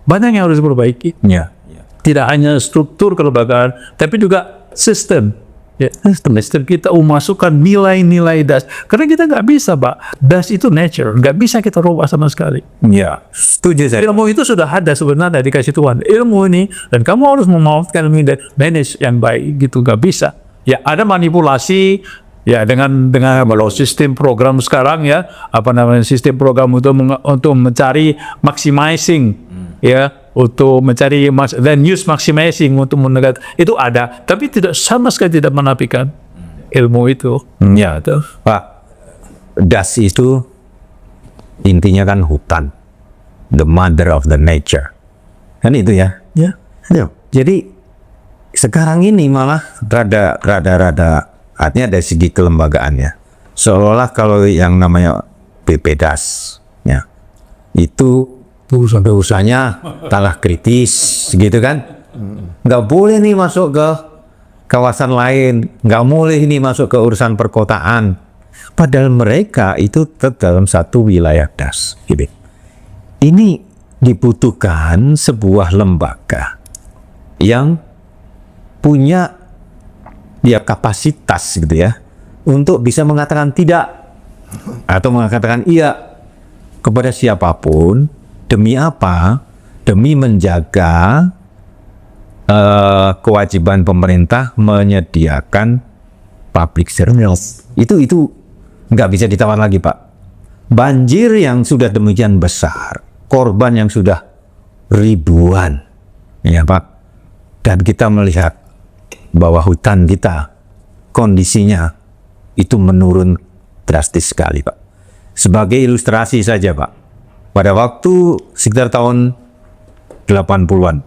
banyak yang harus diperbaiki. Ya. Tidak hanya struktur kelembagaan, tapi juga sistem. Ya, sistem kita memasukkan nilai-nilai das. Karena kita nggak bisa, Pak. Das itu nature, nggak bisa kita rubah sama sekali. Ya, setuju saya. Ilmu itu sudah ada sebenarnya dikasih Tuhan. Ilmu ini, dan kamu harus memanfaatkan ilmu dan manage yang baik gitu, nggak bisa. Ya, ada manipulasi. Ya, dengan kalau sistem program sekarang ya, apa namanya sistem program untuk mencari maximizing, ya, untuk mencari dan use maximizing untuk menegat itu ada, tapi tidak sama sekali tidak menafikan ilmu itu. Ya, Gitu. Pak, das itu intinya kan hutan, the mother of the nature, kan itu ya. Ya. Ya. Jadi sekarang ini malah rada artinya dari segi kelembagaannya, seolah kalau yang namanya BPDAS, ya, itu usahanya talah kritis, gitu kan? Nggak boleh nih masuk ke kawasan lain, nggak boleh ini masuk ke urusan perkotaan. Padahal mereka itu tetap dalam satu wilayah das. Gitu. Ini dibutuhkan sebuah lembaga yang punya ya kapasitas gitu ya untuk bisa mengatakan tidak atau mengatakan iya kepada siapapun. Demi apa? Demi menjaga kewajiban pemerintah menyediakan public service. Itu nggak bisa ditawar lagi, Pak. Banjir yang sudah demikian besar, korban yang sudah ribuan, ya Pak. Dan kita melihat bahwa hutan kita kondisinya itu menurun drastis sekali, Pak. Sebagai ilustrasi saja, Pak. Pada waktu sekitar tahun 80-an,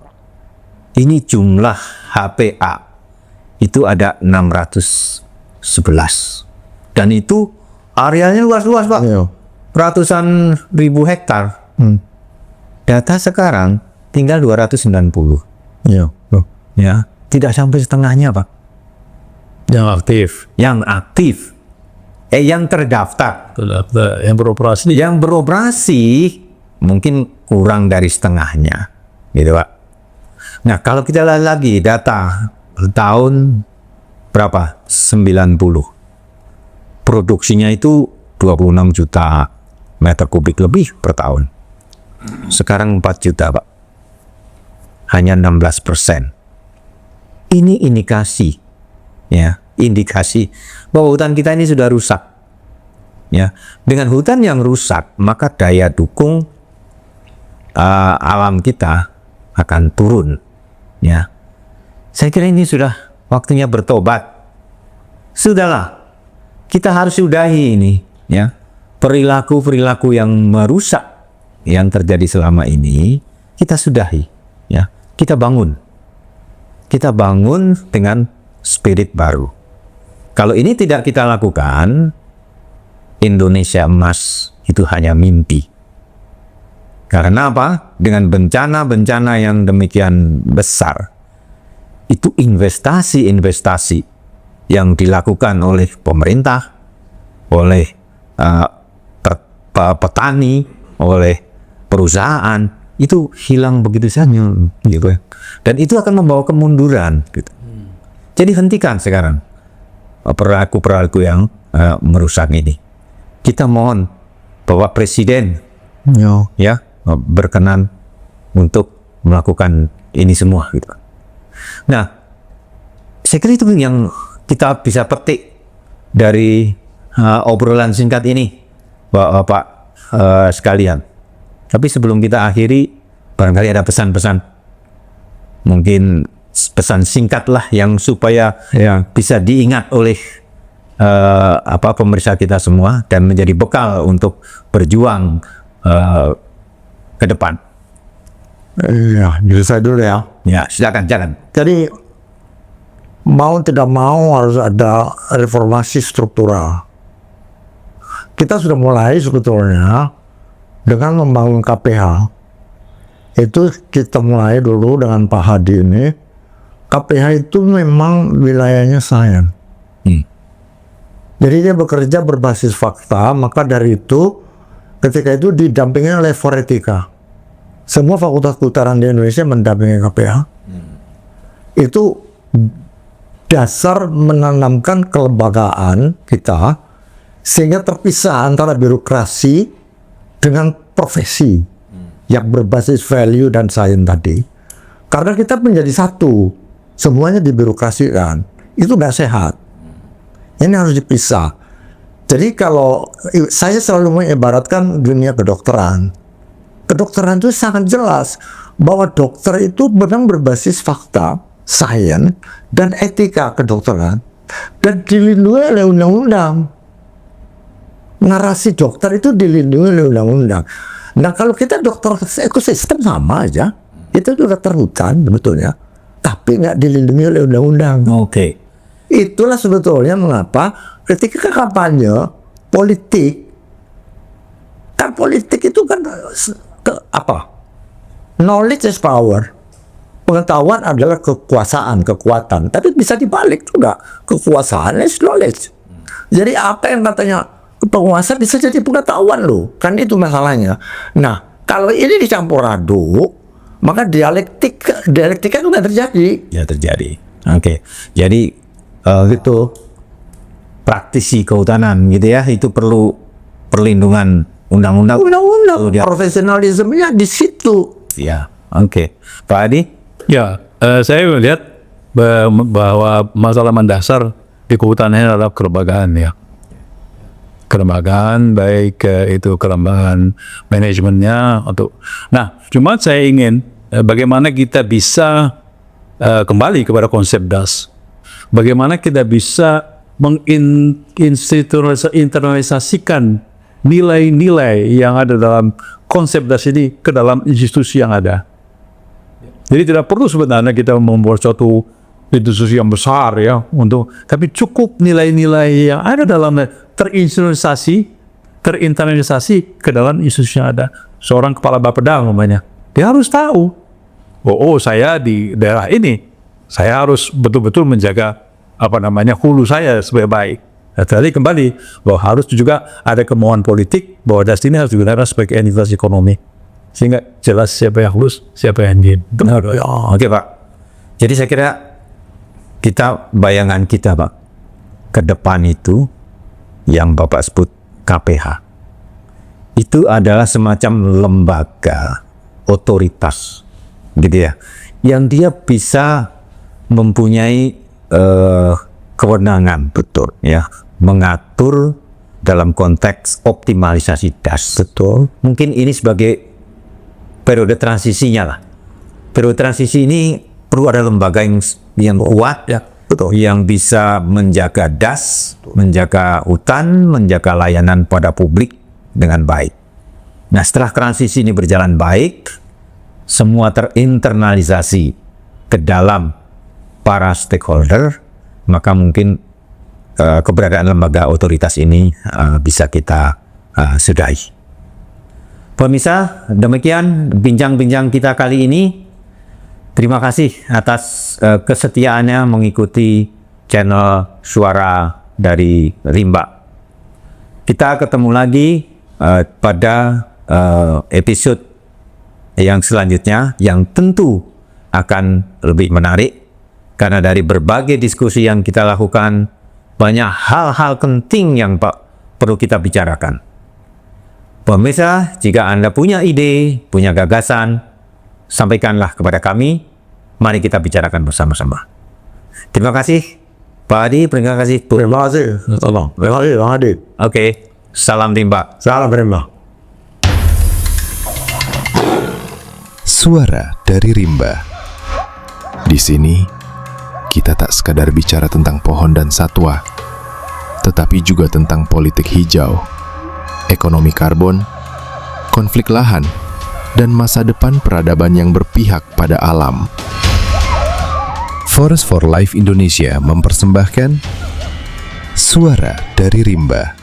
ini jumlah HPA itu ada 611. Dan itu areanya luas-luas, Pak. Iya. Ratusan ribu hektar. Data sekarang tinggal 290. Iya. Ya, tidak sampai setengahnya, Pak. Yang aktif, Yang aktif. Yang terdaftar. yang beroperasi. Yang beroperasi mungkin kurang dari setengahnya, gitu Pak. Nah, kalau kita lihat lagi data tahun berapa? 90. Produksinya itu 26 juta meter kubik lebih per tahun. Sekarang 4 juta, Pak. Hanya 16%. Ini indikasi, ya, indikasi bahwa hutan kita ini sudah rusak. Ya, dengan hutan yang rusak, maka daya dukung alam kita akan turun. Ya, saya kira ini sudah waktunya bertobat. Sudahlah, kita harus sudahi ini. Ya, perilaku yang merusak yang terjadi selama ini kita sudahi. Ya, kita bangun dengan spirit baru. Kalau ini tidak kita lakukan, Indonesia emas itu hanya mimpi. Karena apa? Dengan bencana-bencana yang demikian besar, itu investasi yang dilakukan oleh pemerintah, oleh petani, oleh perusahaan, itu hilang begitu saja, gitu. Dan itu akan membawa kemunduran, gitu. Jadi hentikan sekarang perilaku yang merusak ini. Kita mohon Bapak Presiden ya berkenan untuk melakukan ini semua, gitu. Nah, saya kira itu yang kita bisa petik dari obrolan singkat ini, Bapak sekalian. Tapi sebelum kita akhiri, barangkali ada pesan-pesan, mungkin pesan singkat lah yang supaya bisa diingat oleh pemirsa kita semua dan menjadi bekal untuk berjuang ke depan. Iya, jadi saya dulu ya. Ya, silakan. Jadi mau tidak mau harus ada reformasi struktural. Kita sudah mulai sebetulnya dengan membangun KPH. Itu kita mulai dulu dengan Pak Hadi ini. KPH itu memang wilayahnya saya. Jadi dia bekerja berbasis fakta, maka dari itu ketika itu didampingi oleh Foretika. Semua fakultas kehutanan di Indonesia mendampingi KPH. Itu dasar menanamkan kelembagaan kita sehingga terpisah antara birokrasi dengan profesi yang berbasis value dan sains tadi. Karena kita menjadi satu, semuanya dibirokrasikan, itu nggak sehat. Ini harus dipisah. Jadi kalau saya selalu mengibaratkan dunia kedokteran itu sangat jelas bahwa dokter itu benar berbasis fakta, sains, dan etika kedokteran, dan dilindungi oleh undang-undang. Narasi dokter itu dilindungi oleh undang-undang. Nah kalau kita dokter ekosistem sama aja, itu juga terhutan sebetulnya, tapi nggak dilindungi oleh undang-undang. Oke. Itulah sebetulnya mengapa ketika kampanye politik, kan politik itu kan knowledge is power. Pengetahuan adalah kekuatan, tapi bisa dibalik juga, kekuasaan is knowledge. Jadi apa yang katanya penguasa bisa jadi pengetahuan loh, kan itu masalahnya. Nah kalau ini dicampur aduk, maka dialektika itu nggak terjadi. Ya terjadi. Oke. Jadi Gitu. praktisi kehutanan gitu ya, itu perlu perlindungan undang-undang. Undang-undang, Perlu dia- profesionalismenya di situ. Ya. Oke. Pak Adi? Ya, saya melihat bahwa masalah mendasar di kehutanan adalah kelembagaan ya. Kelembagaan, baik itu kelembagaan manajemennya untuk. Nah, cuma saya ingin bagaimana kita bisa kembali kepada konsep DAS. Bagaimana kita bisa internalisasikan nilai-nilai yang ada dalam konsep DAS ini ke dalam institusi yang ada. Jadi tidak perlu sebenarnya kita membuat suatu institusi yang besar ya tapi cukup nilai-nilai yang ada dalam terinternalisasi ke dalam institusi yang ada. Seorang kepala bapeda umpamanya, dia harus tahu, saya di daerah ini, saya harus betul-betul menjaga hulu saya supaya baik. Nah, tadi kembali bahwa harus juga ada kemauan politik bahwa DAS ini harus digunakan sebagai entitas ekonomi sehingga jelas siapa yang lulus, siapa yang di. Oke Pak. Jadi saya kira bayangan kita Pak ke depan itu yang Bapak sebut KPH itu adalah semacam lembaga otoritas gitu ya, yang dia bisa mempunyai kewenangan betul ya, mengatur dalam konteks optimalisasi DAS. Betul. Mungkin ini sebagai periode transisinya lah. Periode transisi ini perlu ada lembaga yang kuat Ya, betul, yang bisa menjaga DAS, menjaga hutan, menjaga layanan pada publik dengan baik. Nah, setelah transisi ini berjalan baik, semua terinternalisasi ke dalam para stakeholder, maka mungkin keberadaan lembaga otoritas ini bisa kita sudahi. Pemirsa, demikian bincang-bincang kita kali ini. Terima kasih atas kesetiaannya mengikuti channel Suara dari Rimba. Kita ketemu lagi pada episode yang selanjutnya, yang tentu akan lebih menarik karena dari berbagai diskusi yang kita lakukan, banyak hal-hal penting yang perlu kita bicarakan. Pemirsa, jika Anda punya ide, punya gagasan, sampaikanlah kepada kami. Mari kita bicarakan bersama-sama. Terima kasih Pak Adi, terima kasih Bu. Terima kasih. Tolong. Terima kasih Bang Adi. Oke, salam Rimba. Salam Rimba. Suara dari Rimba. Di sini, kita tak sekadar bicara tentang pohon dan satwa, tetapi juga tentang politik hijau, ekonomi karbon, konflik lahan, dan masa depan peradaban yang berpihak pada alam. Forest for Life Indonesia mempersembahkan Suara dari Rimba.